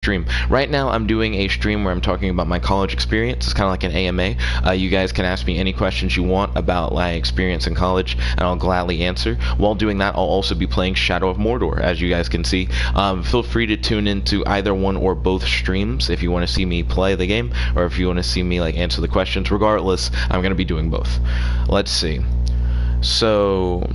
stream. Right now I'm doing a stream where I'm talking about my college experience. It's kind of like an AMA. You guys can ask me any questions you want about my experience in college, and I'll gladly answer. While doing that, I'll also be playing Shadow of Mordor, as you guys can see. Feel free to tune into either one or both streams if you want to see me play the game, or if you want to see me like answer the questions. Regardless, I'm going to be doing both. Let's see. So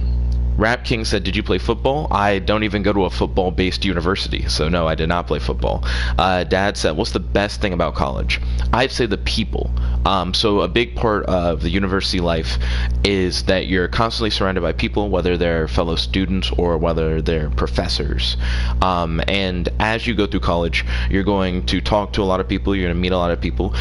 Rap King said, did you play football? I don't even go to a football-based university, so no, I did not play football. Dad said, what's the best thing about college? I'd say the people. So a big part of the university life is that you're constantly surrounded by people, whether they're fellow students or whether they're professors. And as you go through college, you're going to talk to a lot of people, you're going to meet a lot of people.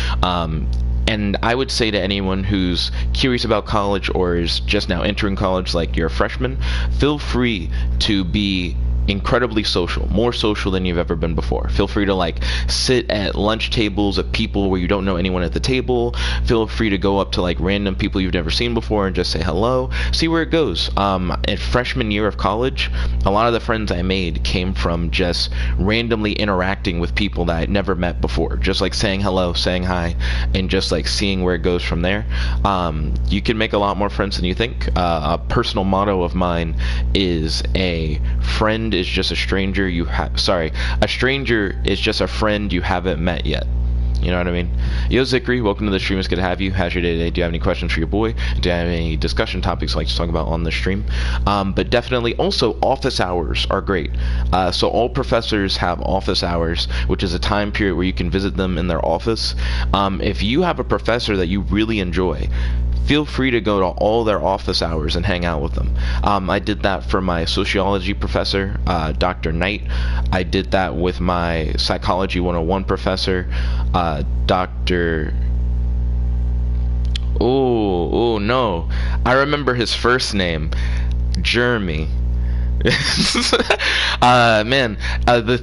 And I would say to anyone who's curious about college or is just now entering college, like you're a freshman, feel free to be incredibly social, more social than you've ever been before. Feel free to like sit at lunch tables of people where you don't know anyone at the table. Feel free to go up to like random people you've never seen before and just say hello. See where it goes. At freshman year of college, a lot of the friends I made came from just randomly interacting with people that I'd never met before. Just like saying hello, saying hi, and just like seeing where it goes from there. You can make a lot more friends than you think. A personal motto of mine is a friend is just a stranger a stranger is just a friend you haven't met yet. You know what I mean? Yo, Zikri, welcome to the stream. It's good to have you. How's your day today? Do you have any questions for your boy? Do you have any discussion topics you'd like to talk about on the stream? But definitely, also, office hours are great. So all professors have office hours, which is a time period where you can visit them in their office. If you have a professor that you really enjoy, feel free to go to all their office hours and hang out with them. I did that for my sociology professor, Dr. Knight. I did that with my psychology 101 professor, Dr. Oh no, I remember his first name, Jeremy. The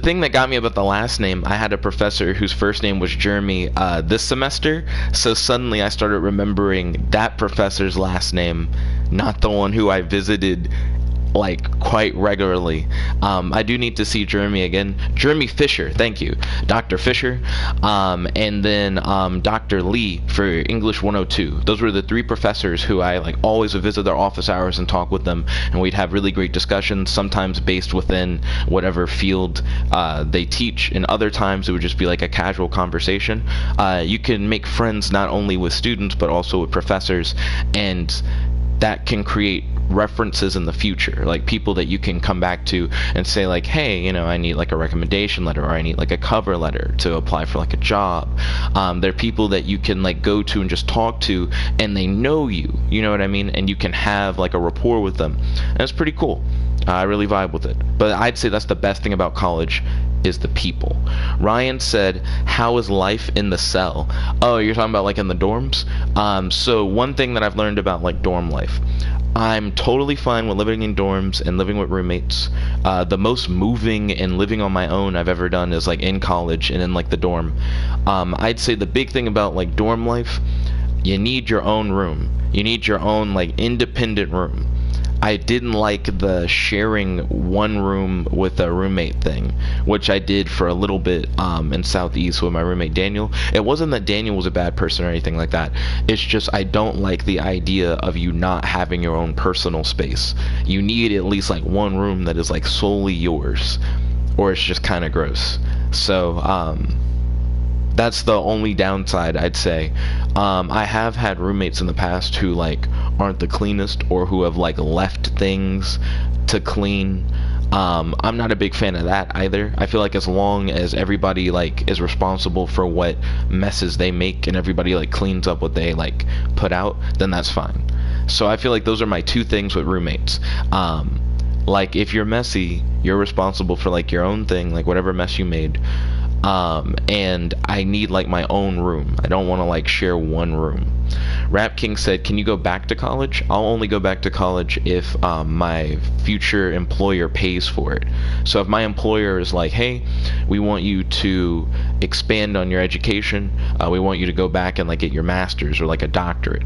thing that got me about the last name, I had a professor whose first name was Jeremy this semester, so suddenly I started remembering that professor's last name, not the one who I visited like quite regularly. I do need to see Jeremy again. Jeremy Fisher, thank you, Dr. Fisher, and then Dr. Lee for English 102. Those were the three professors who I like always would visit their office hours and talk with them, and we'd have really great discussions, sometimes based within whatever field they teach, and other times it would just be like a casual conversation. You can make friends not only with students but also with professors, and that can create references in the future, like people that you can come back to and say like, hey, you know, I need like a recommendation letter, or I need like a cover letter to apply for like a job. They're people that you can like go to and just talk to, and they know you, you know what I mean, and you can have like a rapport with them, and it's pretty cool. I really vibe with it. But I'd say that's the best thing about college, is the people. Ryan said, how is life in the cell? Oh, you're talking about like in the dorms? So one thing that I've learned about like dorm life, I'm totally fine with living in dorms and living with roommates. The most moving and living on my own I've ever done is like in college and in like the dorm. I'd say the big thing about like dorm life, you need your own room. You need your own like independent room. I didn't like the sharing one room with a roommate thing, which I did for a little bit in Southeast with my roommate Daniel. It wasn't that Daniel was a bad person or anything like that. It's just I don't like the idea of you not having your own personal space. You need at least like one room that is like solely yours, or it's just kind of gross. So that's the only downside, I'd say. I have had roommates in the past who like aren't the cleanest, or who have like left things to clean. I'm not a big fan of that either. I feel like as long as everybody like is responsible for what messes they make, and everybody like cleans up what they like put out, then that's fine. So I feel like those are my two things with roommates. Like if you're messy, you're responsible for like your own thing, like whatever mess you made. And I need like my own room. I don't want to like share one room. Rap King said, can you go back to college? I'll only go back to college if my future employer pays for it. So if my employer is like, hey, we want you to expand on your education, we want you to go back and like get your master's or like a doctorate,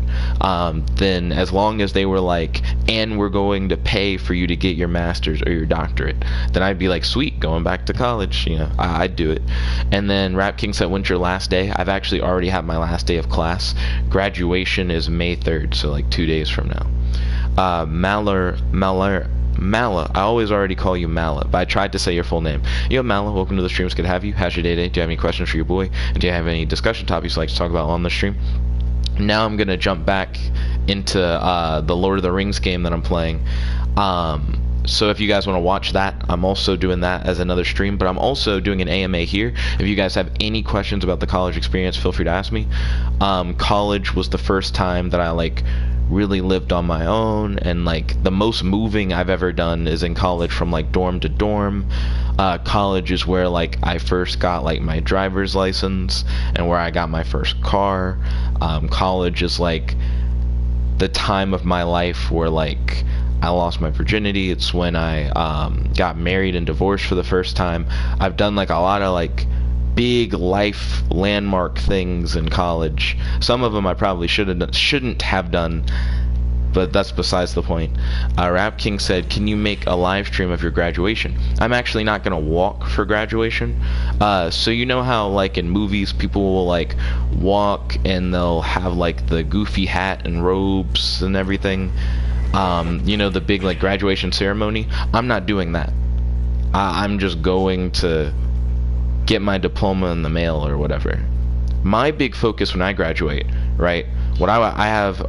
then as long as they were like, and we're going to pay for you to get your master's or your doctorate, then I'd be like, sweet, going back to college, you know, I'd do it. And then Rap King said, when's your last day? I've actually already had my last day of class. Graduation is May 3rd, so like 2 days from now. Mala, I always already call you Mala, but I tried to say your full name. Yo, Mala, welcome to the stream. It's good to have you. How's your day today? Do you have any questions for your boy? And do you have any discussion topics you'd like to talk about on the stream? Now I'm going to jump back into the Lord of the Rings game that I'm playing. So if you guys want to watch that, I'm also doing that as another stream, but I'm also doing an AMA here. If you guys have any questions about the college experience, feel free to ask me. College was the first time that I like really lived on my own, and like the most moving I've ever done is in college, from like dorm to dorm. College is where like I first got like my driver's license and where I got my first car. College is like the time of my life where like I lost my virginity. It's when I got married and divorced for the first time. I've done like a lot of like big life landmark things in college. Some of them I probably shouldn't have done, but that's besides the point. Rap King said, can you make a live stream of your graduation? I'm actually not gonna walk for graduation. So you know how like in movies people will like walk and they'll have like the goofy hat and robes and everything, you know, the big like graduation ceremony? I'm not doing that. I'm just going to get my diploma in the mail or whatever. My big focus when I graduate, right? What I have.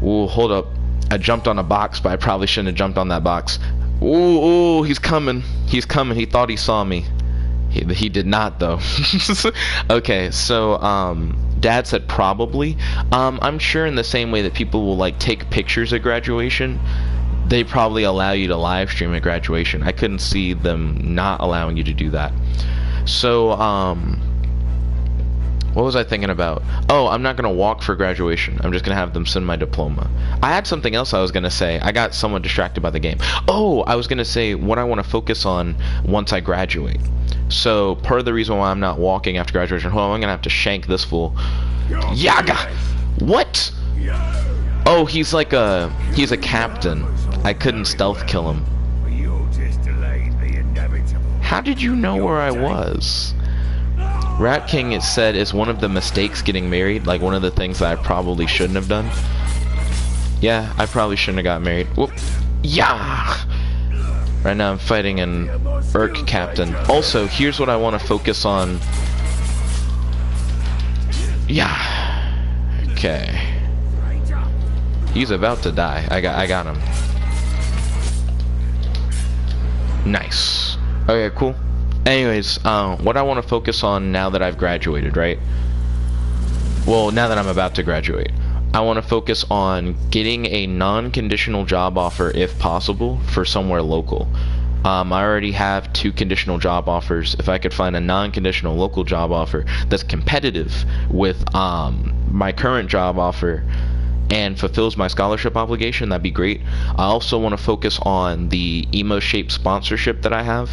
Ooh, hold up. I jumped on a box, but I probably shouldn't have jumped on that box. Ooh, he's coming. He's coming. He thought he saw me. He did not, though. Okay, so Dad said probably. I'm sure in the same way that people will like take pictures at graduation, they probably allow you to live stream at graduation. I couldn't see them not allowing you to do that. So, what was I thinking about? Oh, I'm not going to walk for graduation. I'm just going to have them send my diploma. I had something else I was going to say. I got somewhat distracted by the game. Oh, I was going to say what I want to focus on once I graduate. So, part of the reason why I'm not walking after graduation... Hold on, I'm going to have to shank this fool. Yaga! What? Oh, he's like he's a captain. I couldn't stealth kill him. How did you know where I was? Rat King, it said, is one of the mistakes getting married, like one of the things that I probably shouldn't have done. Yeah, I probably shouldn't have got married. Whoop. Yeah! Right now I'm fighting an Urk captain. Also, here's what I want to focus on. Yeah. Okay. He's about to die. I got him. Nice. Okay, cool. Anyways, what I want to focus on now that I've graduated, right? Well, now that I'm about to graduate, I want to focus on getting a non-conditional job offer, if possible, for somewhere local. I already have 2 conditional job offers. If I could find a non-conditional local job offer that's competitive with my current job offer and fulfills my scholarship obligation, that'd be great. I also want to focus on the emo shape sponsorship that I have.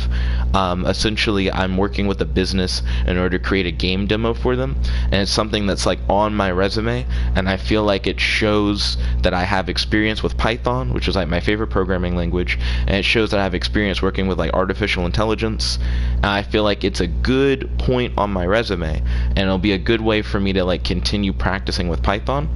Essentially, I'm working with a business in order to create a game demo for them, and it's something that's like on my resume, and I feel like it shows that I have experience with Python, which is like my favorite programming language, and it shows that I have experience working with like artificial intelligence, and I feel like it's a good point on my resume, and it'll be a good way for me to like continue practicing with Python.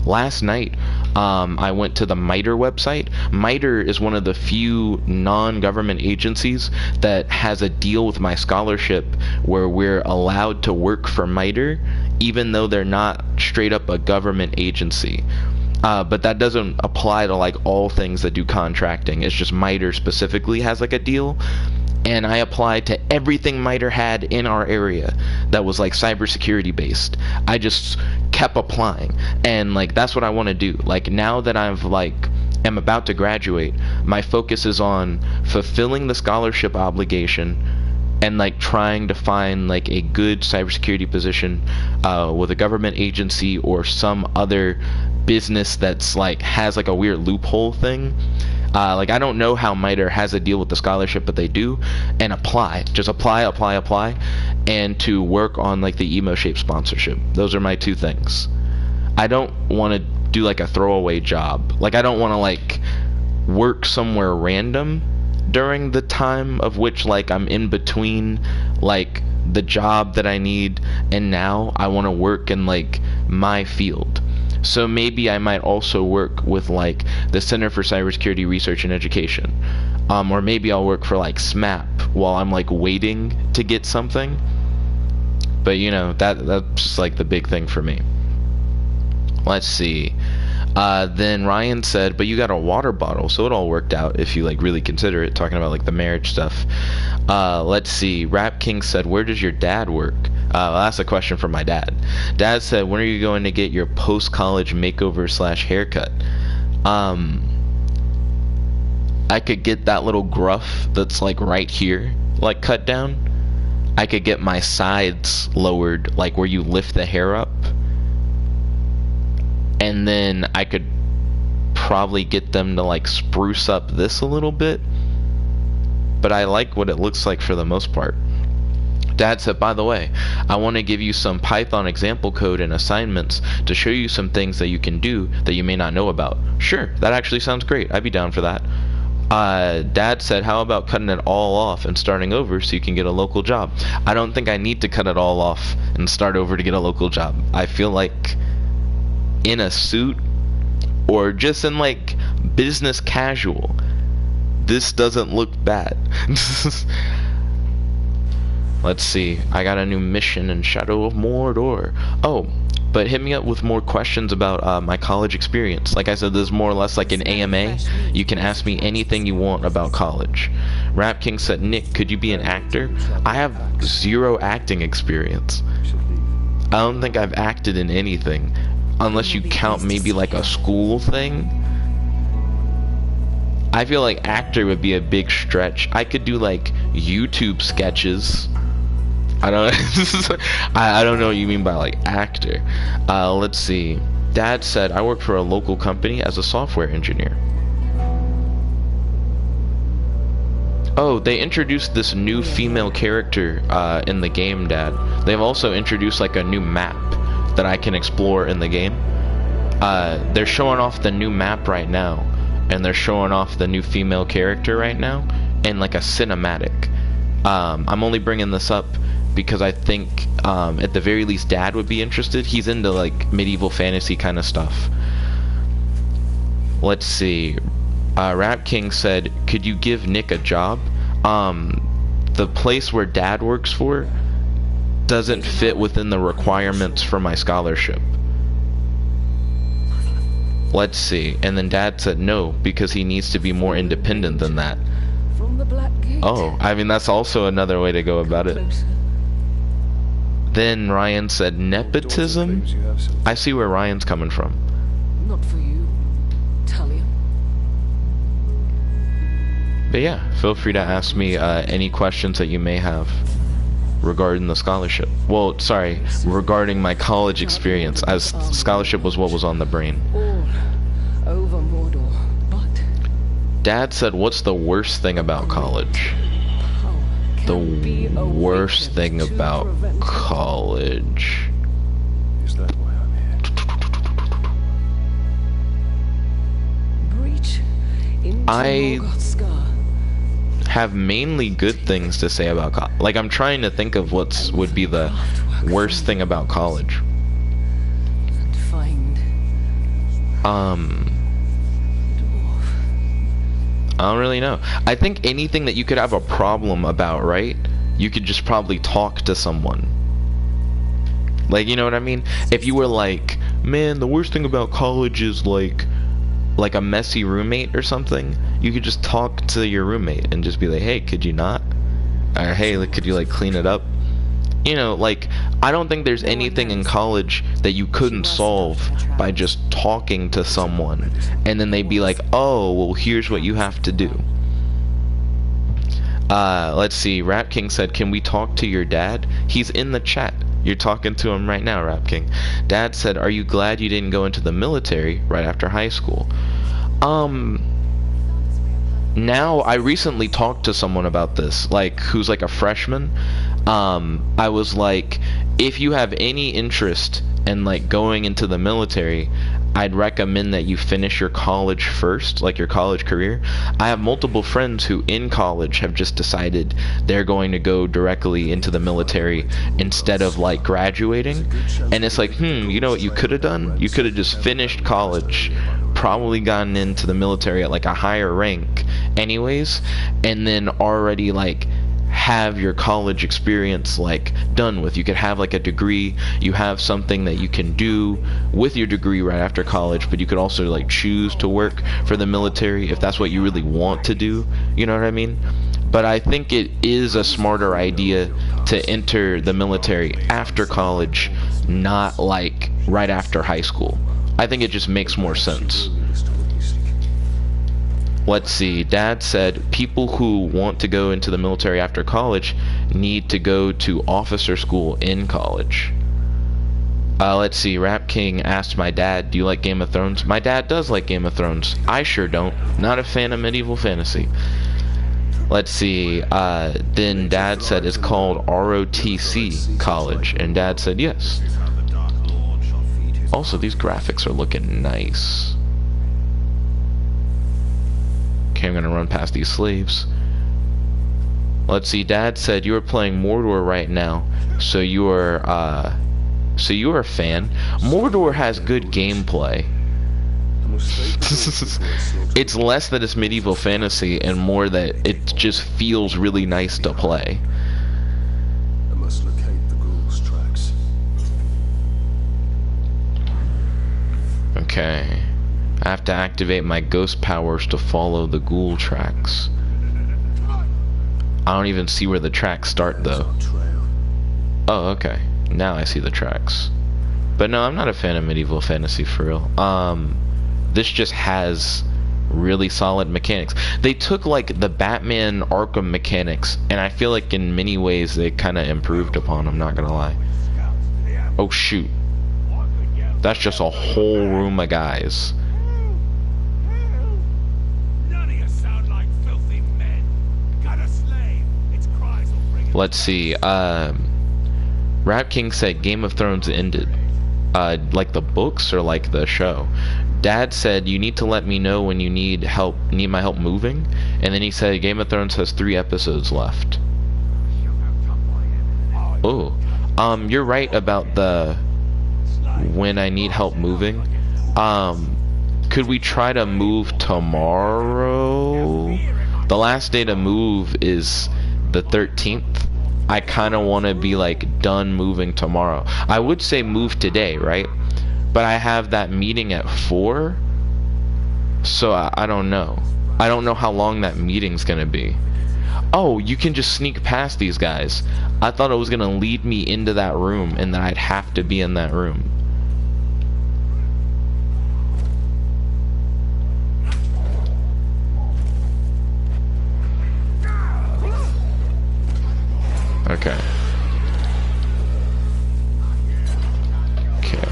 Last night, I went to the MITRE website. MITRE is one of the few non-government agencies that has a deal with my scholarship where we're allowed to work for MITRE, even though they're not straight up a government agency. But that doesn't apply to like all things that do contracting. It's just MITRE specifically has like a deal. And I applied to everything MITRE had in our area that was like cybersecurity based. I just kept applying, and like that's what I want to do. Like now that I've like am about to graduate, my focus is on fulfilling the scholarship obligation, and like trying to find like a good cybersecurity position with a government agency or some other business that's like has like a weird loophole thing. Like, I don't know how MITRE has a deal with the scholarship, but they do. And apply. Just apply. And to work on, like, the emo shape sponsorship. Those are my two things. I don't want to do, like, a throwaway job. Like, I don't want to, like, work somewhere random during the time of which, like, I'm in between, like, the job that I need and now I want to work in, like, my field. So maybe I might also work with like the Center for Cybersecurity Research and Education, or maybe I'll work for like SMAP while I'm like waiting to get something. But you know, that's just like the big thing for me. Let's see. Then Ryan said, but you got a water bottle, so it all worked out if you like really consider it, talking about like the marriage stuff. Let's see. Rap King said, where does your dad work? Well, that's a question from my dad. Dad said, when are you going to get your post-college makeover / haircut? I could get that little gruff that's like right here, like cut down. I could get my sides lowered, like where you lift the hair up. And then I could probably get them to like spruce up this a little bit. But I like what it looks like for the most part. Dad said, by the way, I want to give you some Python example code and assignments to show you some things that you can do that you may not know about. Sure, that actually sounds great. I'd be down for that. Dad said, how about cutting it all off and starting over so you can get a local job? I don't think I need to cut it all off and start over to get a local job. I feel like in a suit or just in like business casual, this doesn't look bad. Let's see. I got a new mission in Shadow of Mordor. Oh, but hit me up with more questions about my college experience. Like I said, this is more or less like an AMA. You can ask me anything you want about college. Rap King said, Nick, could you be an actor? I have 0 acting experience. I don't think I've acted in anything. Unless you count maybe like a school thing. I feel like actor would be a big stretch. I could do like YouTube sketches. I don't I don't know what you mean by like actor. Let's see. Dad said, I work for a local company as a software engineer. Oh, they introduced this new female character in the game, Dad. They've also introduced like a new map that I can explore in the game. They're showing off the new map right now, and they're showing off the new female character right now in like a cinematic. I'm only bringing this up because I think at the very least Dad would be interested. He's into like medieval fantasy kind of stuff. Let's see. Rap King said, could you give Nick a job? The place where Dad works for doesn't fit within the requirements for my scholarship. Let's see. And then Dad said no, because he needs to be more independent than that. Oh, I mean, that's also another way to go about it. Then Ryan said, nepotism? I see where Ryan's coming from. Not for you, Talia. But yeah, feel free to ask me any questions that you may have regarding the scholarship. Well, sorry, regarding my college experience, as scholarship was what was on the brain. All over Mordor, but Dad said, what's the worst thing about college? The worst thing about college. Is that why I'm here? breach into I Morgoth's scar. have mainly good things to say about college. Like, I'm trying to think of what would be the worst thing about college. And find dwarf. I don't really know. I think anything that you could have a problem about, right? You could just probably talk to someone. Like, you know what I mean? If you were like, man, the worst thing about college is like a messy roommate or something, you could just talk to your roommate and just be like, hey, could you not? Or hey, like, could you like clean it up? You know, like, I don't think there's anything in college that you couldn't solve by just talking to someone and then they'd be like, oh, well, here's what you have to do. Let's see. Rap King said, "Can we talk to your dad?" He's in the chat. You're talking to him right now, Rap King. Dad said, "Are you glad you didn't go into the military right after high school?" Now I recently talked to someone about this, like who's like a freshman. I was like, if you have any interest in like going into the military, I'd recommend that you finish your college first, like your college career. I have multiple friends who in college have just decided they're going to go directly into the military instead of like graduating. And it's like, you know what you could have done? You could have just finished college, probably gotten into the military at like a higher rank anyways, and then already like have your college experience like done with. You could have like a degree, you have something that you can do with your degree right after college, but you could also like choose to work for the military if that's what you really want to do, you know what I mean? But I think it is a smarter idea to enter the military after college, not like right after high school. I think it just makes more sense. Let's see. Dad said people who want to go into the military after college need to go to officer school in college. Let's see. Rap King asked my dad, "Do you like Game of Thrones?" My dad does like Game of Thrones. I sure don't. Not a fan of medieval fantasy. Let's see. Then Dad said it's called ROTC College, and Dad said yes. Also, these graphics are looking nice. Okay, I'm gonna run past these slaves. Let's see. Dad said you are playing Mordor right now, so you are a fan. Mordor has good gameplay. It's less that it's medieval fantasy and more that it just feels really nice to play. I must locate the ghoul's tracks. Okay. I have to activate my ghost powers to follow the ghoul tracks. I don't even see where the tracks start though. Oh, okay. Now I see the tracks. But no, I'm not a fan of medieval fantasy for real. This just has really solid mechanics. They took like the Batman Arkham mechanics, and I feel like in many ways they kind of improved upon them, not gonna lie. Oh shoot. That's just a whole room of guys. Let's see. Rap King said Game of Thrones ended. Like the books or like the show? Dad said you need to let me know when you need help, need my help moving. And then he said Game of Thrones has 3 episodes left. Oh, you're right about the when I need help moving. Could we try to move tomorrow? The last day to move is the 13th. I kind of want to be like done moving tomorrow. I would say move today, right? But I have that meeting at 4, so I don't know. I don't know how long that meeting's gonna be. Oh, you can just sneak past these guys. I thought it was gonna lead me into that room and that I'd have to be in that room. Okay. Okay.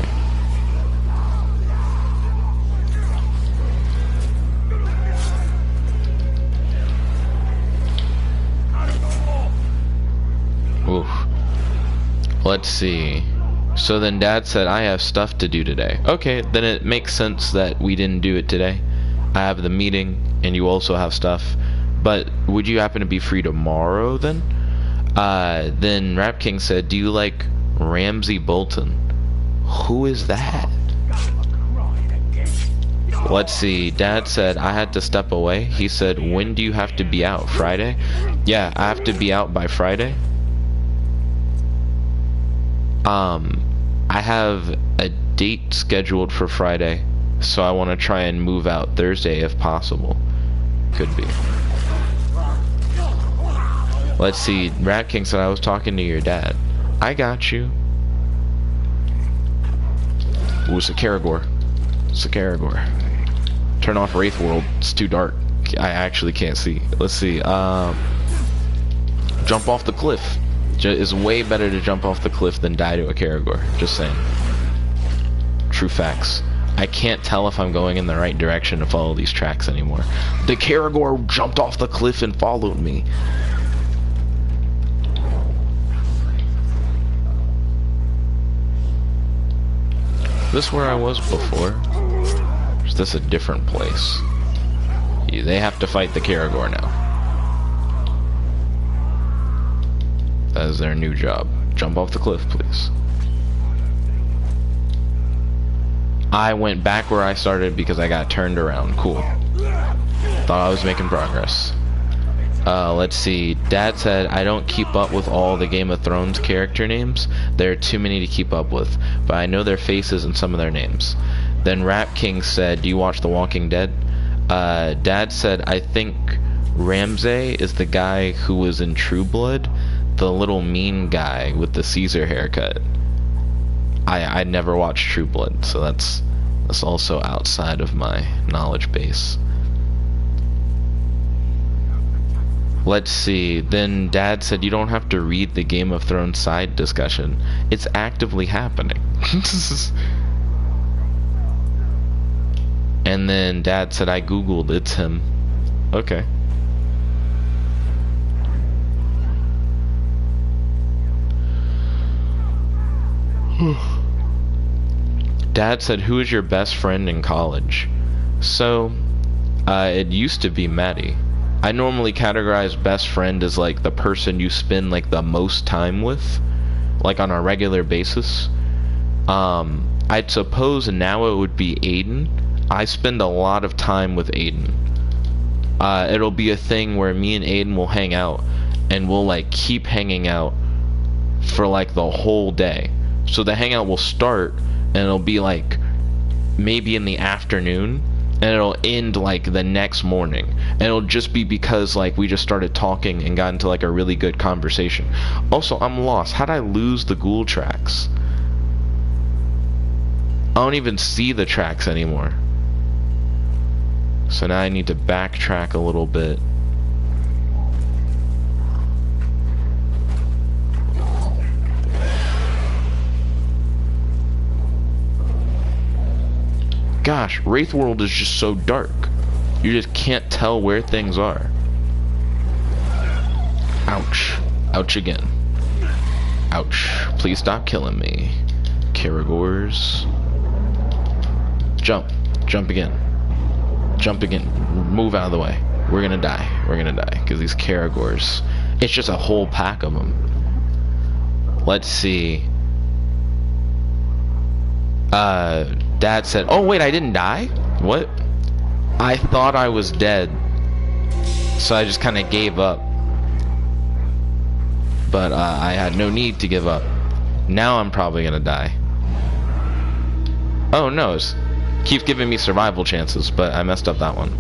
Oof. Let's see. So then Dad said I have stuff to do today. Okay, then it makes sense that we didn't do it today. I have the meeting and you also have stuff. But would you happen to be free tomorrow then? Then Rap King said, "Do you like Ramsay Bolton?" Who is that? Let's see. Dad said I had to step away. He said, "When do you have to be out? Friday?" Yeah, I have to be out by Friday. I have a date scheduled for Friday, so I want to try and move out Thursday if possible. Could be. Let's see. Rat King said I was talking to your dad. I got you. Ooh, it's a Karagor. It's a Karagor. Turn off Wraith World. It's too dark. I actually can't see. Let's see. Jump off the cliff. It's way better to jump off the cliff than die to a Caragor. Just saying. True facts. I can't tell if I'm going in the right direction to follow these tracks anymore. The Caragor jumped off the cliff and followed me. Is this where I was before? Or is this a different place? Yeah, they have to fight the Caragor now. That is their new job. Jump off the cliff, please. I went back where I started because I got turned around. Cool. Thought I was making progress. Let's see. Dad said, I don't keep up with all the Game of Thrones character names. There are too many to keep up with, but I know their faces and some of their names. Then Rap King said, do you watch The Walking Dead? Dad said, I think Ramsay is the guy who was in True Blood, the little mean guy with the Caesar haircut. I never watched True Blood, so that's also outside of my knowledge base. Let's see. Then Dad said you don't have to read the Game of Thrones side discussion. It's actively happening. And then Dad said I googled, it's him. Okay. Dad said, who is your best friend in college? So, it used to be Maddie. I normally categorize best friend as like the person you spend like the most time with, like on a regular basis. I'd suppose now it would be Aiden. I spend a lot of time with Aiden. It'll be a thing where me and Aiden will hang out, and we'll like keep hanging out for like the whole day. So the hangout will start, and it'll be like maybe in the afternoon, and it'll end like the next morning, and it'll just be because like we just started talking and got into like a really good conversation. Also, I'm lost. How'd I lose the ghoul tracks? I don't even see the tracks anymore. So now I need to backtrack a little bit. Gosh, Wraith World is just so dark. You just can't tell where things are. Ouch. Ouch again. Ouch. Please stop killing me. Caragors. Jump. Jump again. Jump again. Move out of the way. We're gonna die. We're gonna die. Because these Caragors. It's just a whole pack of them. Let's see. Dad said, oh wait, I didn't die? What? I thought I was dead, so I just kind of gave up. But I had no need to give up. Now I'm probably gonna die. Oh no, it keeps giving me survival chances, but I messed up that one.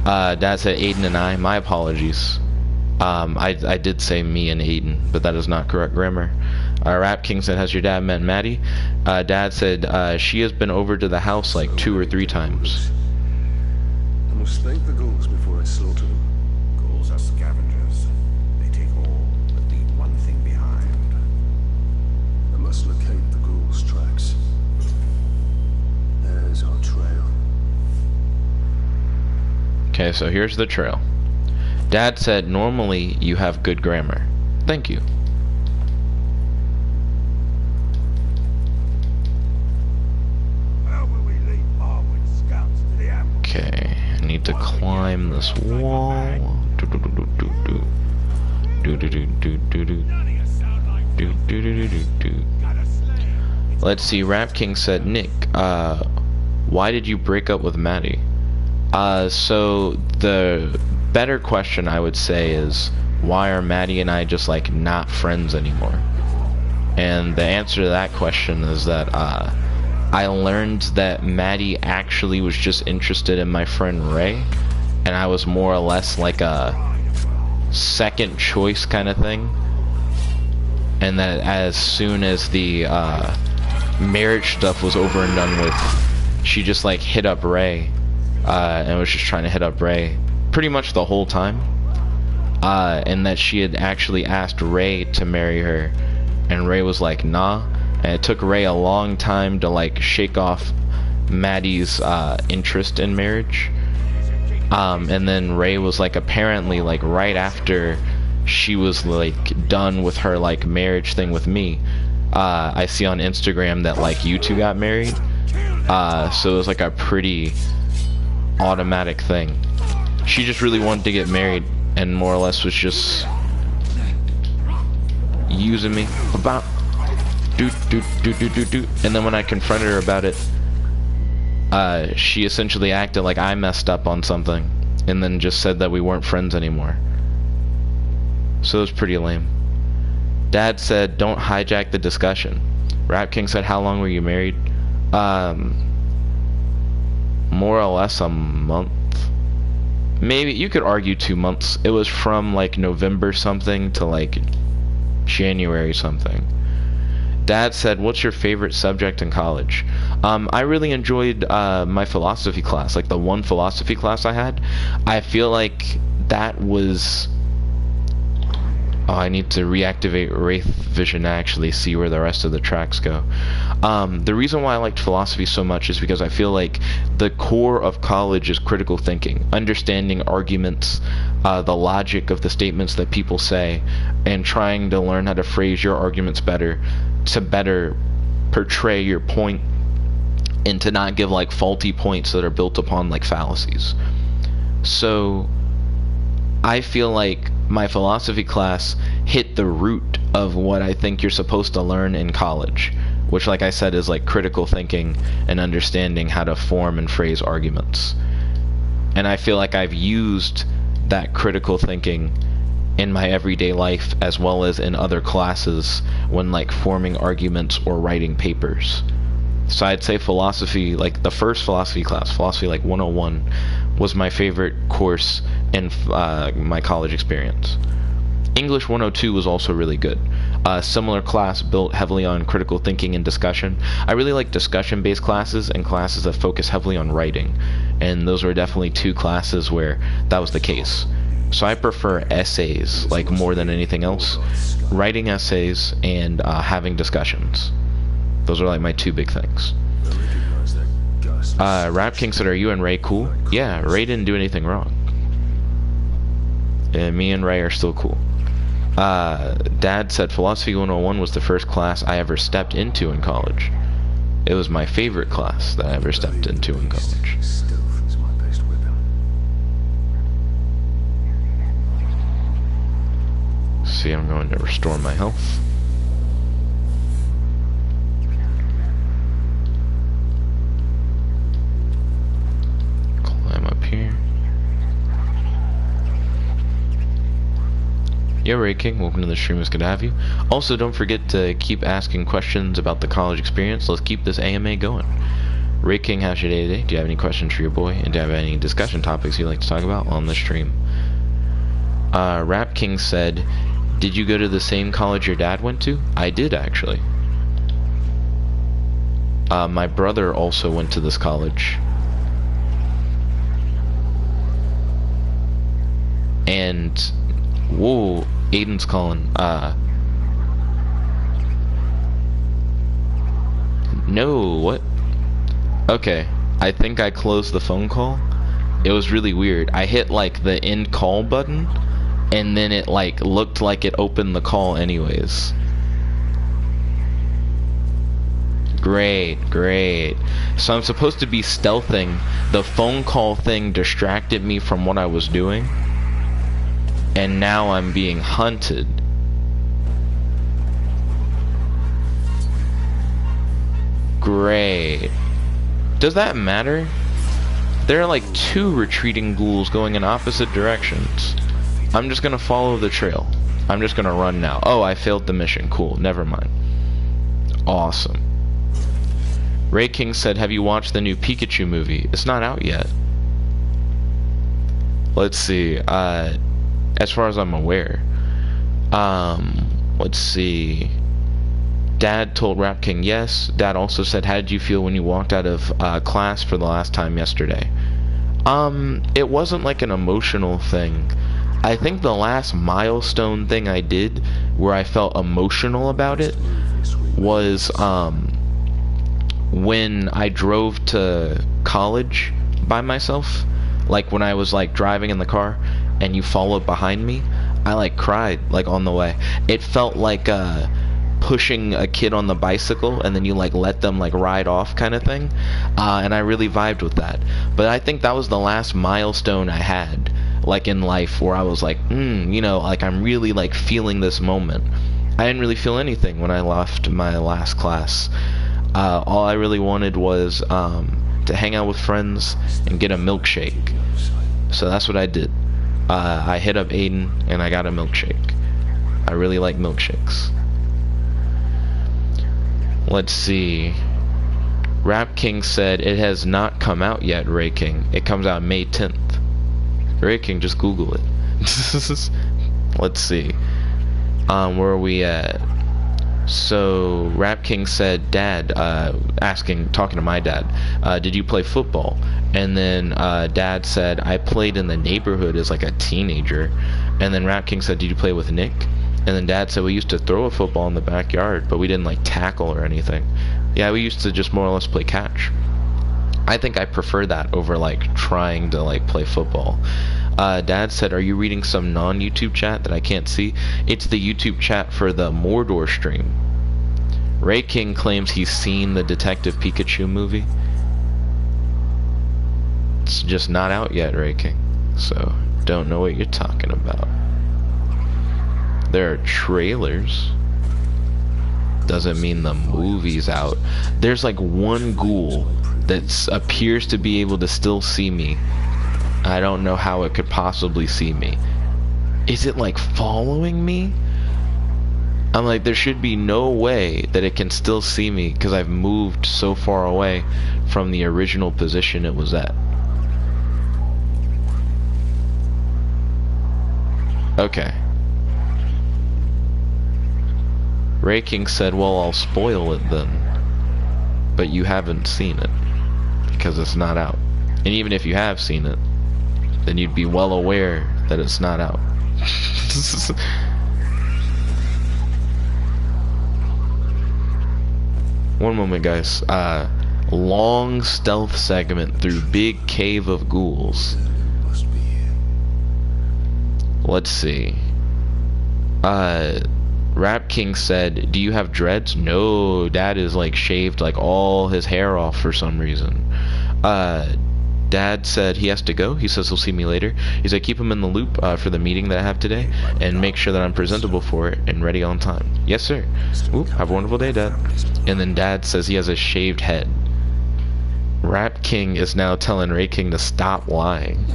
Dad said Aiden and I. My apologies. I did say me and Aiden, but that is not correct grammar. Rap King said, has your dad met Maddie? Dad said, she has been over to the house like 2 or 3 times. I must thank the ghouls before I slaughter them. Ghouls are scavengers. They take all, but leave one thing behind. I must locate the ghouls' tracks. There's our trail. Okay, so here's the trail. Dad said, normally you have good grammar. Thank you. Okay, I need to climb this wall. Let's see, Rap King said, Nick, why did you break up with Maddie? So the better question I would say is, why are Maddie and I just like not friends anymore? And the answer to that question is that I learned that Maddie actually was just interested in my friend Ray, and I was more or less like a second choice kind of thing, and that as soon as the marriage stuff was over and done with, she just like hit up Ray, and was just trying to hit up Ray pretty much the whole time. and that she had actually asked Ray to marry her, and Ray was like, nah. And it took Ray a long time to like shake off Maddie's interest in marriage. And then Ray was like, apparently like right after she was like done with her like marriage thing with me, I see on Instagram that like you two got married. So it was like a pretty automatic thing. She just really wanted to get married and more or less was just using me about do. And then when I confronted her about it, she essentially acted like I messed up on something and then just said that we weren't friends anymore. So it was pretty lame. Dad said, don't hijack the discussion. Rap King said, how long were you married? More or less a month. Maybe you could argue 2 months. It was from like November something to like January something. Dad said, what's your favorite subject in college? I really enjoyed my philosophy class, like the one philosophy class I had. I feel like that was... Oh, I need to reactivate Wraith Vision to actually see where the rest of the tracks go. The reason why I liked philosophy so much is because I feel like the core of college is critical thinking, understanding arguments, the logic of the statements that people say, and trying to learn how to phrase your arguments better to better portray your point and to not give like faulty points that are built upon like fallacies. So I feel like my philosophy class hit the root of what I think you're supposed to learn in college, which like I said is like critical thinking and understanding how to form and phrase arguments. And I feel like I've used that critical thinking in my everyday life as well as in other classes when like forming arguments or writing papers. So I'd say philosophy, like the first philosophy class, philosophy like 101, was my favorite course in my college experience. English 102 was also really good. Similar class built heavily on critical thinking and discussion. I really like discussion-based classes and classes that focus heavily on writing, and those were definitely two classes where that was the case. So I prefer essays like more than anything else. Writing essays and having discussions. Those are like my two big things. Rap King said, are you and Ray cool? Yeah, Ray didn't do anything wrong. And me and Ray are still cool. Dad said Philosophy 101 was the first class I ever stepped into in college. It was my favorite class that I ever stepped into in college. See, I'm going to restore my health. Climb up here. Yo, Ray King, welcome to the stream. It's good to have you. Also, don't forget to keep asking questions about the college experience. Let's keep this AMA going. Ray King, how's your day today? Do you have any questions for your boy? And do you have any discussion topics you'd like to talk about on the stream? Rap King said, did you go to the same college your dad went to? I did, actually. My brother also went to this college. And, whoa, Aiden's calling. No, what? Okay, I think I closed the phone call. It was really weird. I hit like the end call button, and then it like looked like it opened the call anyways. Great, great. So I'm supposed to be stealthing. The phone call thing distracted me from what I was doing, and now I'm being hunted. Great. Does that matter? There are like two retreating ghouls going in opposite directions. I'm just gonna follow the trail. I'm just gonna run now. Oh, I failed the mission. Cool, never mind. Awesome. Ray King said, have you watched the new Pikachu movie? It's not out yet. Let's see. As far as I'm aware. Let's see. Dad told Rap King yes. Dad also said, how did you feel when you walked out of class for the last time yesterday? It wasn't like an emotional thing. I think the last milestone thing I did where I felt emotional about it was when I drove to college by myself. Like when I was like driving in the car and you followed behind me, I like cried like on the way. It felt like pushing a kid on the bicycle and then you like let them like ride off kind of thing, and I really vibed with that. But I think that was the last milestone I had like in life where I was like, you know, like I'm really like feeling this moment. I didn't really feel anything when I left my last class. All I really wanted was to hang out with friends and get a milkshake. So that's what I did. I hit up Aiden and I got a milkshake. I really like milkshakes. Let's see. Rap King said it has not come out yet, Ray King. It comes out May 10th. Ray King, just Google it. Let's see. Where are we at? So Rap King said, Dad, talking to my dad, did you play football? And then Dad said, I played in the neighborhood as like a teenager. And then Rap King said, did you play with Nick? And then Dad said, we used to throw a football in the backyard, but we didn't like tackle or anything. Yeah, we used to just more or less play catch. I think I prefer that over like trying to like play football. Dad said, are you reading some non-YouTube chat that I can't see? It's the YouTube chat for the Mordor stream. Ray King claims he's seen the Detective Pikachu movie. It's just not out yet, Ray King. So, don't know what you're talking about. There are trailers. Doesn't mean the movie's out. There's like one ghoul that appears to be able to still see me. I don't know how it could possibly see me. Is it like following me? I'm like, there should be no way that it can still see me because I've moved so far away from the original position it was at. Okay. Ray King said, well, I'll spoil it then. But you haven't seen it because it's not out. And even if you have seen it, then you'd be well aware that it's not out. One moment, guys. Long stealth segment through big cave of ghouls. Must be here. Let's see. Rap King said, do you have dreads? No, Dad is like shaved like all his hair off for some reason. Dad said he has to go. He says he'll see me later. He said keep him in the loop for the meeting that I have today and make sure that I'm presentable for it and ready on time. Yes, sir. Oop, have a wonderful day, Dad. And then Dad says he has a shaved head. Rap King is now telling Ray King to stop lying.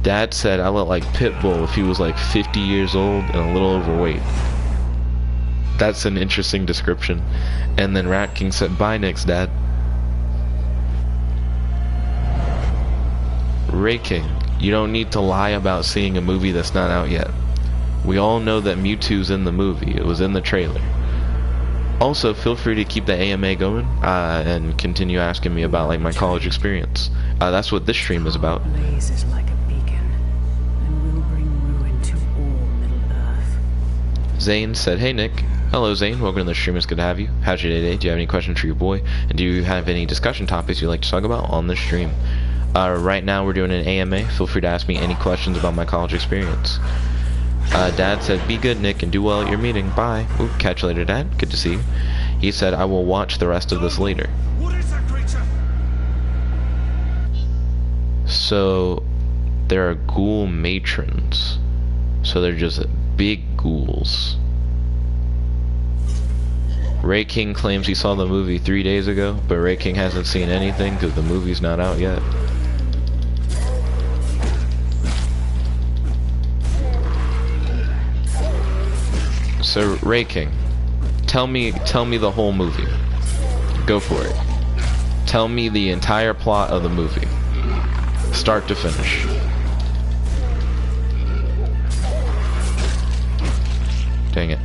Dad said I look like Pitbull if he was like 50 years old and a little overweight. That's an interesting description. And then Rap King said, bye, Nick's Dad. Ray King, you don't need to lie about seeing a movie that's not out yet. We all know that Mewtwo's in the movie. It was in the trailer. Also, feel free to keep the AMA going and continue asking me about like my college experience. That's what this stream is about. Blazes like a beacon and will bring ruin to all Middle-earth. Zane said, hey Nick. Hello Zane, welcome to the stream, it's good to have you. How's your day today? Do you have any questions for your boy? And do you have any discussion topics you'd like to talk about on the stream? Right now we're doing an AMA. Feel free to ask me any questions about my college experience. Dad said, be good, Nick, and do well at your meeting. Bye. Ooh, catch you later, Dad. Good to see you. He said, I will watch the rest of this later. What is that creature? So, there are ghoul matrons. So they're just big ghouls. Ray King claims he saw the movie 3 days ago, but Ray King hasn't seen anything because the movie's not out yet. So Ray King, tell me the whole movie. Go for it. Tell me the entire plot of the movie, start to finish. Dang it.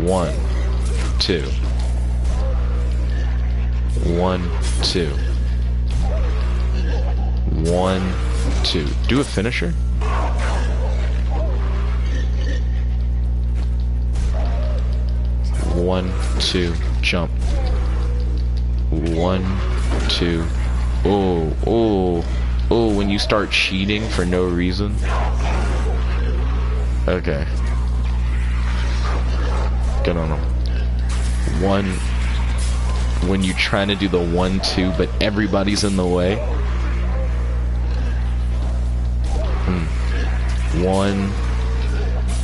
One, two, 1, 2. 1, 2. Do a finisher? One, 2, jump. 1, 2. Oh, oh, oh, when you start cheating for no reason. Okay. Good on him. 1, when you're trying to do the 1, 2, but everybody's in the way. 1,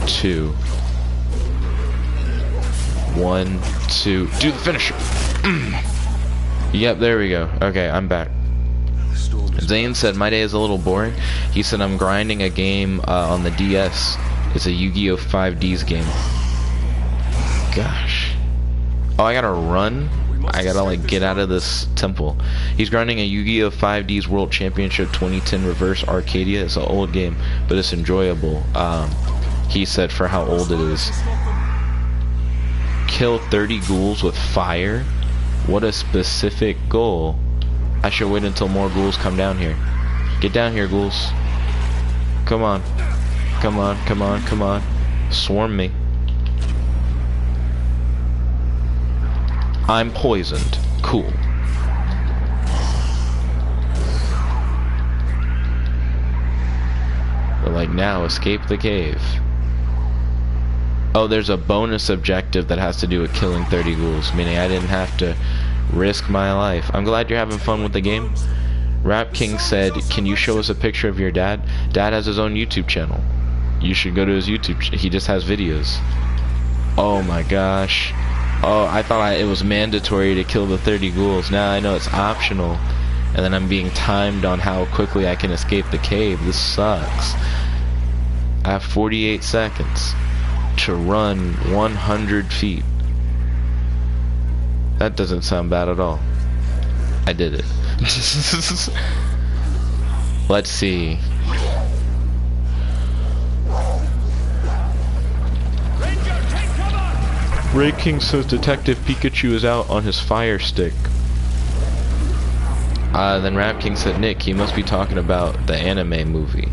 2. 1, 2. Do the finisher. Yep, there we go. Okay, I'm back. Zane said, my day is a little boring. He said, I'm grinding a game on the DS. It's a Yu-Gi-Oh! 5Ds game. Gosh. Oh, I gotta run? I gotta, like, get out of this temple. He's grinding a Yu-Gi-Oh! 5Ds World Championship 2010 Reverse Arcadia. It's an old game, but it's enjoyable. He said for how old it is. Kill 30 ghouls with fire? What a specific goal. I should wait until more ghouls come down here. Get down here, ghouls. Come on. Come on, come on, come on. Swarm me. I'm poisoned. Cool. But like now, escape the cave. Oh, there's a bonus objective that has to do with killing 30 ghouls, meaning I didn't have to risk my life. I'm glad you're having fun with the game. Rap King said, can you show us a picture of your dad? Dad has his own YouTube channel. You should go to his YouTube he just has videos. Oh my gosh. Oh, I thought it was mandatory to kill the 30 ghouls. Now I know it's optional. And then I'm being timed on how quickly I can escape the cave. This sucks. I have 48 seconds to run 100 feet. That doesn't sound bad at all. I did it. Let's see. Ray King says Detective Pikachu is out on his fire stick. Then Rap King said, Nick, he must be talking about the anime movie.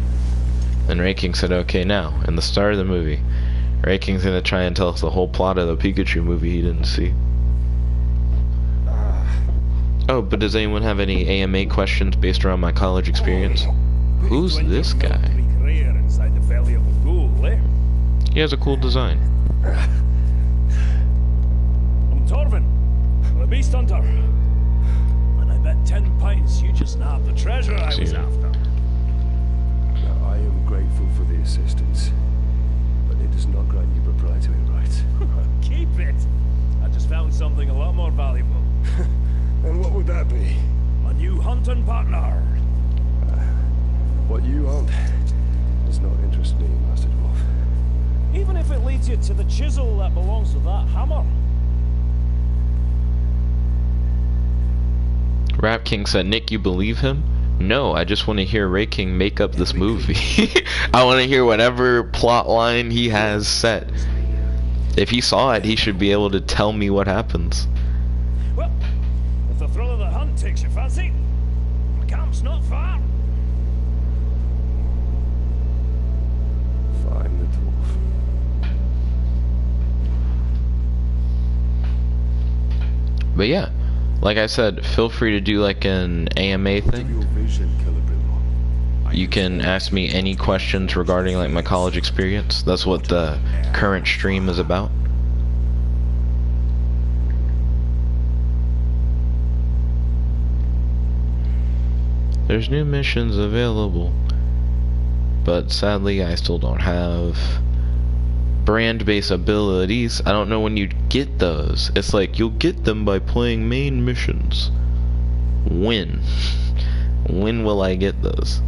Then Ray King said, okay, now, in the start of the movie, Ray King's gonna try and tell us the whole plot of the Pikachu movie he didn't see. Oh, but does anyone have any AMA questions based around my college experience? Who's this guy? He has a cool design. I'm Torvin, the Beast Hunter. And I bet 10 pints you just nabbed the treasure I was after. I am grateful for the assistance, but it does not grant you proprietary rights. Keep it. I just found something a lot more valuable. And what would that be? My new hunting partner. What you want does not interest me, Master Dwarf. Even if it leads you to the chisel that belongs to that hammer. Rap King said, Nick, you believe him? No, I just want to hear Ray King make up this movie. I want to hear whatever plot line he has set. If he saw it, he should be able to tell me what happens. Well, if the thrill of the hunt takes your fancy, the camp's not far. Find the dwarf. But yeah, like I said, feel free to do like an AMA thing. Your vision, Celebrimbor. You can ask me any questions regarding like my college experience. That's what the current stream is about. There's new missions available, but sadly I still don't have brand-based abilities. I don't know when you get those. It's like you'll get them by playing main missions. When? When will I get those?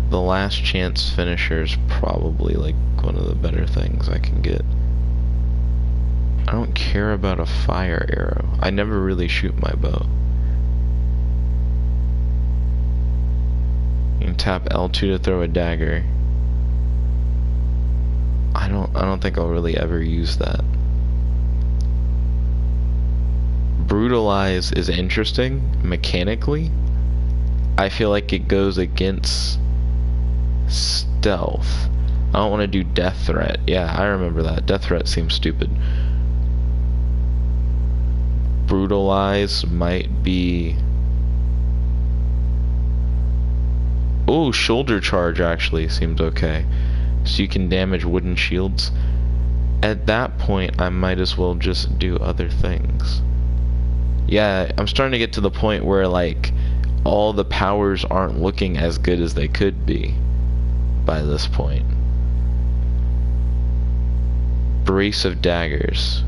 The last chance finisher is probably like one of the better things I can get. I don't care about a fire arrow. I never really shoot my bow. You can tap L2 to throw a dagger. I don't think I'll really ever use that. Brutalize is interesting mechanically. I feel like it goes against stealth. I don't want to do death threat. Yeah, I remember that. Death threat seems stupid. Brutalize might be... Oh, shoulder charge actually seems okay. So you can damage wooden shields. At that point, I might as well just do other things. Yeah, I'm starting to get to the point where, like, all the powers aren't looking as good as they could be by this point. Brace of daggers.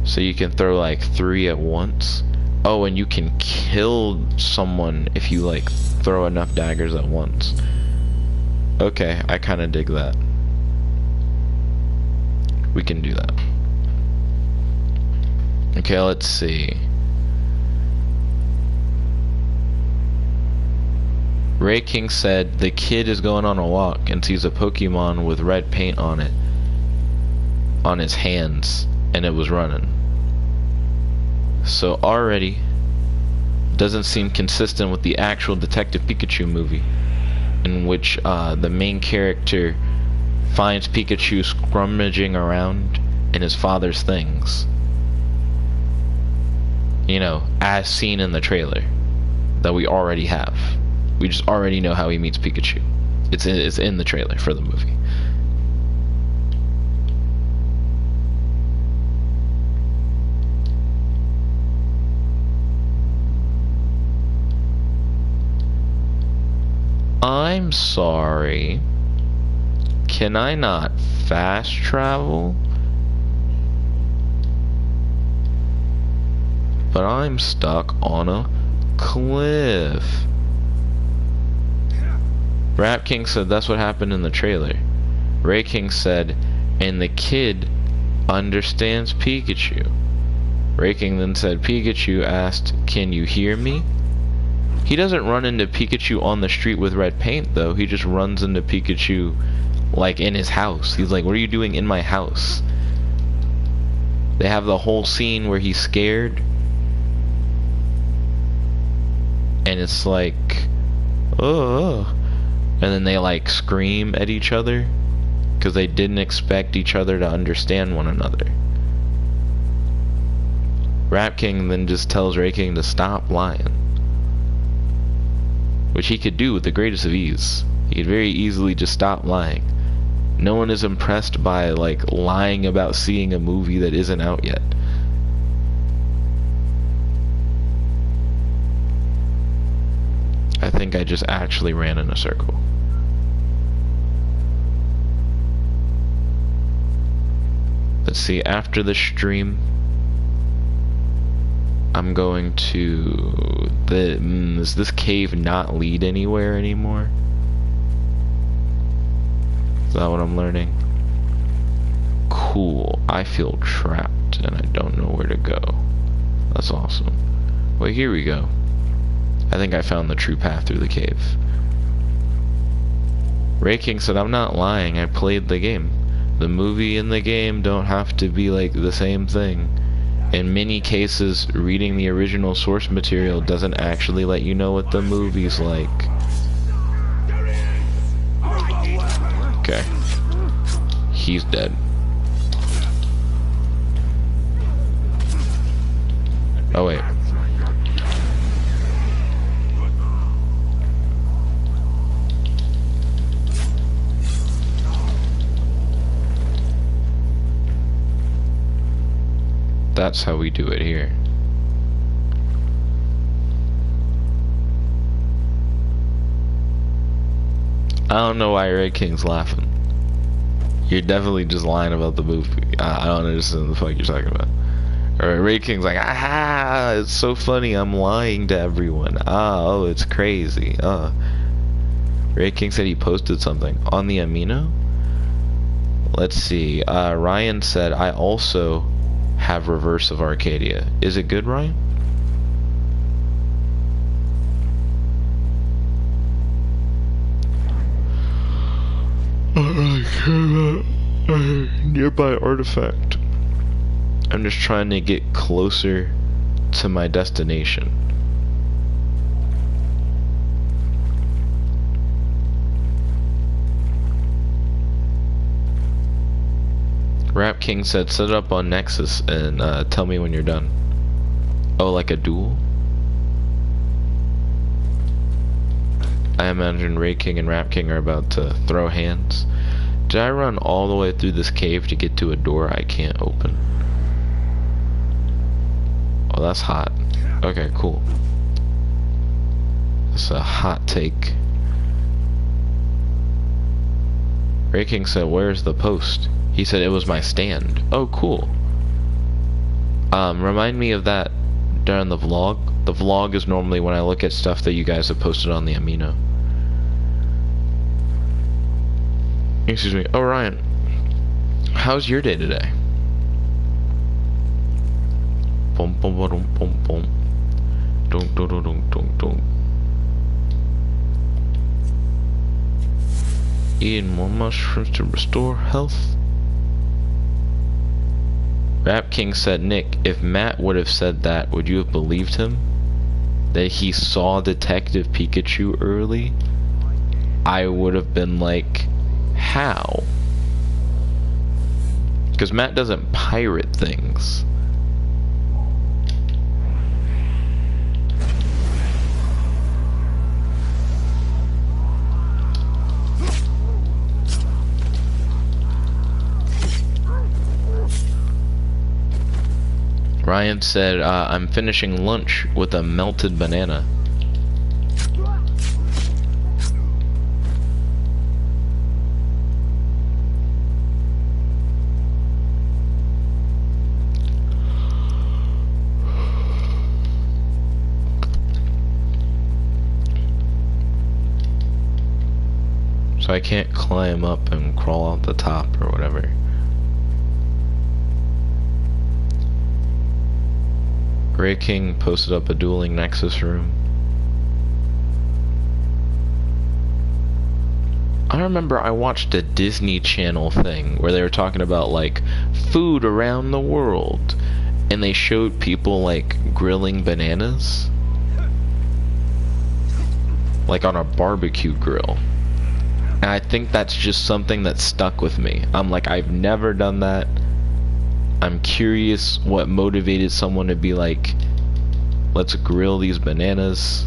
So you can throw like 3 at once. Oh, and you can kill someone if you like throw enough daggers at once. Okay, I kind of dig that. We can do that. Okay, let's see. Ray King said the kid is going on a walk and sees a Pokemon with red paint on it, on its hands, and it was running. So already doesn't seem consistent with the actual Detective Pikachu movie, in which the main character finds Pikachu scrummaging around in his father's things. You know, as seen in the trailer that we already have. We just already know how he meets Pikachu. It's in the trailer for the movie. I'm sorry. Can I not fast travel? But I'm stuck on a cliff. Rap King said that's what happened in the trailer. Ray King said, and the kid understands Pikachu. Ray King then said, Pikachu asked, can you hear me? He doesn't run into Pikachu on the street with red paint though. He just runs into Pikachu like in his house. He's like, what are you doing in my house? They have the whole scene where he's scared. And it's like, oh. And then they like scream at each other because they didn't expect each other to understand one another. Rap King then just tells Ray King to stop lying, which he could do with the greatest of ease. He could very easily just stop lying. No one is impressed by like lying about seeing a movie that isn't out yet. I think I just actually ran in a circle. Let's see, after the stream, I'm going to... does this cave not lead anywhere anymore? Is that what I'm learning? Cool. I feel trapped and I don't know where to go. That's awesome. Well, here we go. I think I found the true path through the cave. Ray King said, I'm not lying, I played the game. The movie and the game don't have to be like the same thing. In many cases, reading the original source material doesn't actually let you know what the movie's like. Okay. He's dead. Oh wait. That's how we do it here. I don't know why Ray King's laughing. You're definitely just lying about the movie. I don't understand what the fuck you're talking about. Or Ray King's like, ah, it's so funny, I'm lying to everyone. Oh, it's crazy. Ray King said he posted something on the amino. Let's see. Ryan said, I also have Reverse of Arcadia. Is it good, Ryan? Nearby artifact. I'm just trying to get closer to my destination. Rap King said, set it up on Nexus and tell me when you're done. Oh, like a duel? I imagine Ray King and Rap King are about to throw hands. Did I run all the way through this cave to get to a door I can't open? Oh, that's hot. Okay, cool. That's a hot take. Ray King said, where's the post? He said it was my stand. Oh, cool. Remind me of that during the vlog. The vlog is normally when I look at stuff that you guys have posted on the Amino. Excuse me. Oh, Ryan. How's your day today? Boom, boom, boom, boom, boom. Dunk, dunk, dunk, dunk, dunk, dunk. Eating more mushrooms to restore health. Rap King said, Nick, if Matt would have said that, would you have believed him? That he saw Detective Pikachu early? I would have been like, how? Because Matt doesn't pirate things. Ryan said, I'm finishing lunch with a melted banana. So I can't climb up and crawl out the top or whatever. Ray King posted up a dueling Nexus room. I remember I watched a Disney Channel thing where they were talking about like food around the world, and they showed people like grilling bananas like on a barbecue grill. And I think that's just something that stuck with me. I'm like, I've never done that. I'm curious what motivated someone to be like, let's grill these bananas.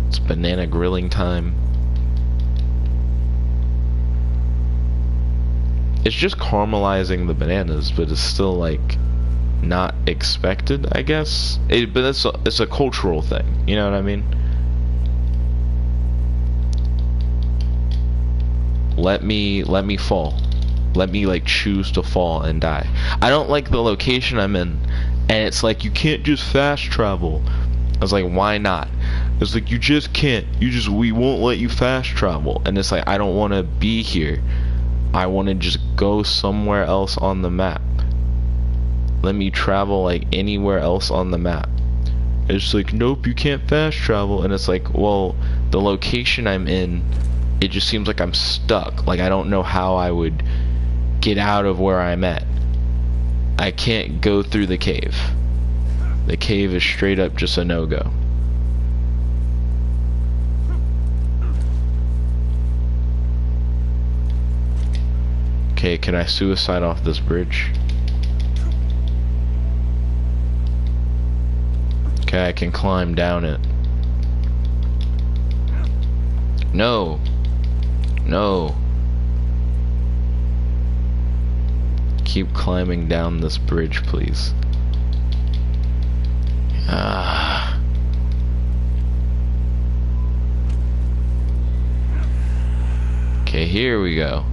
It's banana grilling time. It's just caramelizing the bananas, but it's still like not expected, I guess. But it's a cultural thing, you know what I mean? Let me fall. Let me like choose to fall and die. I don't like the location I'm in, and it's like you can't just fast travel. I was like, why not? It's like you just can't. We won't let you fast travel. And it's like, I don't want to be here. I want to just go somewhere else on the map. Let me travel like anywhere else on the map. It's like, nope, you can't fast travel. And it's like, well, the location I'm in, it just seems like I'm stuck. Like I don't know how I would get out of where I'm at. I can't go through the cave. The cave is straight up just a no-go. Okay, can I suicide off this bridge? Okay, I can climb down it. No. No. Keep climbing down this bridge, please. Ah. Okay, here we go.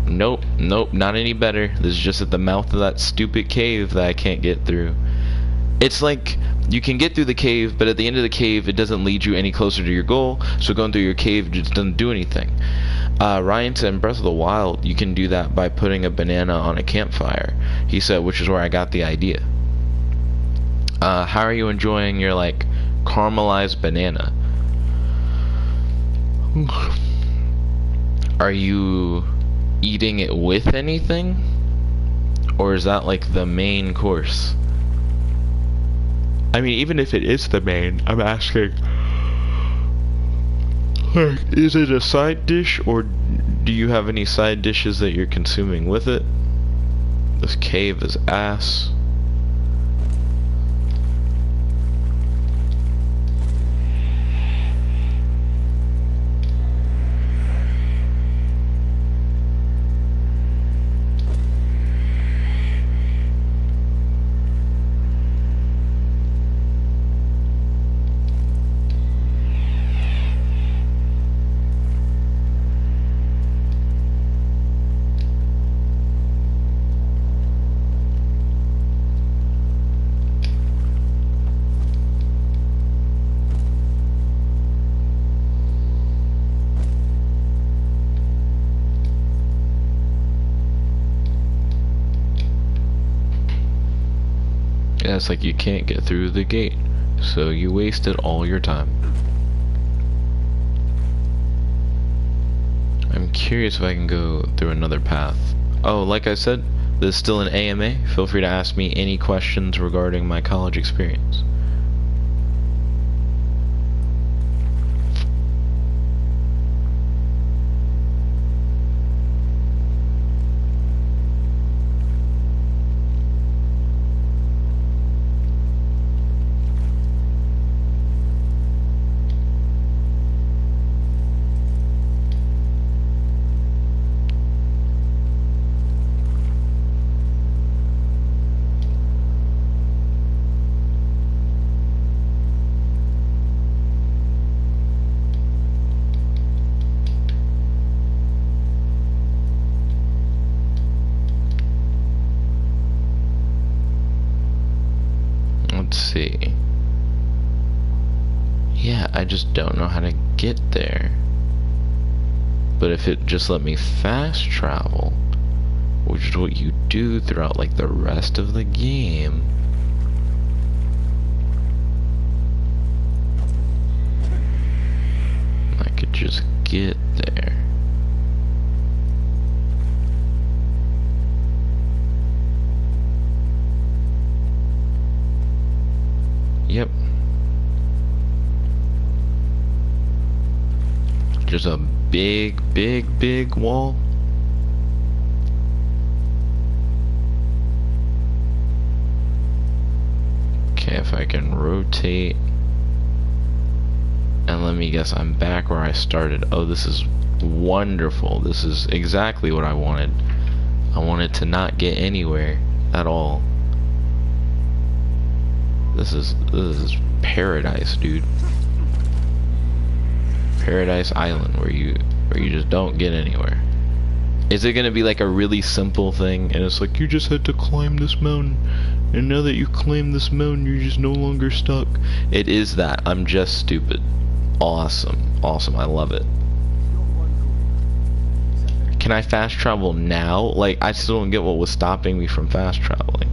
Nope, nope, not any better. This is just at the mouth of that stupid cave that I can't get through. It's like, you can get through the cave, but at the end of the cave, it doesn't lead you any closer to your goal, so going through your cave just doesn't do anything. Ryan said in Breath of the Wild, you can do that by putting a banana on a campfire. He said, which is where I got the idea. How are you enjoying your, like, caramelized banana? Are you eating it with anything? Or is that like the main course? I mean, even if it is the main, I'm asking, like, is it a side dish, or do you have any side dishes that you're consuming with it? This cave is ass. Yeah, it's like you can't get through the gate, so you wasted all your time. I'm curious if I can go through another path. Oh, like I said, this is still an AMA. Feel free to ask me any questions regarding my college experience. Let's see. Yeah, I just don't know how to get there. But if it just let me fast travel, which is what you do throughout like the rest of the game, I could just get there. Yep. Just a big wall. Okay, if I can rotate. And let me guess, I'm back where I started. Oh, this is wonderful. This is exactly what I wanted. I wanted to not get anywhere at all. This is paradise, dude. Paradise Island, where you just don't get anywhere. Is it gonna be like a really simple thing, and it's like you just had to climb this mountain, and now that you climb this mountain, you're just no longer stuck? It is that. I'm just stupid. Awesome, awesome. I love it. Can I fast travel now? Like, I still don't get what was stopping me from fast traveling.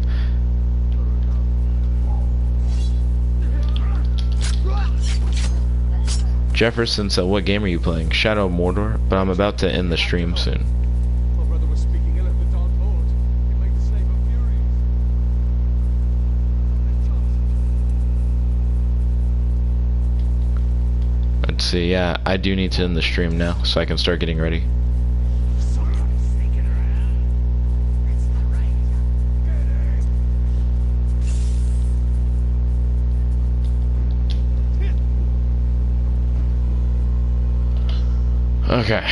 Jefferson said, what game are you playing? Shadow of Mordor, but I'm about to end the stream soon. My brother was speaking ill of the Dark Lord. It made the Slaver furious. Let's see, yeah, I do need to end the stream now, so I can start getting ready. Okay.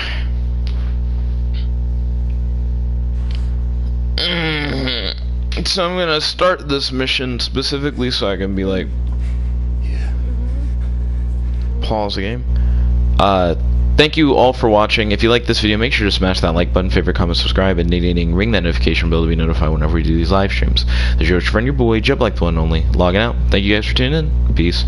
So I'm gonna start this mission specifically so I can be like, pause the game. Thank you all for watching. If you like this video, make sure to smash that like button, favorite, comment, subscribe, and ring that notification bell to be notified whenever we do these live streams. There's your friend, your boy, Jeb, like the one only, logging out. Thank you guys for tuning in. Peace.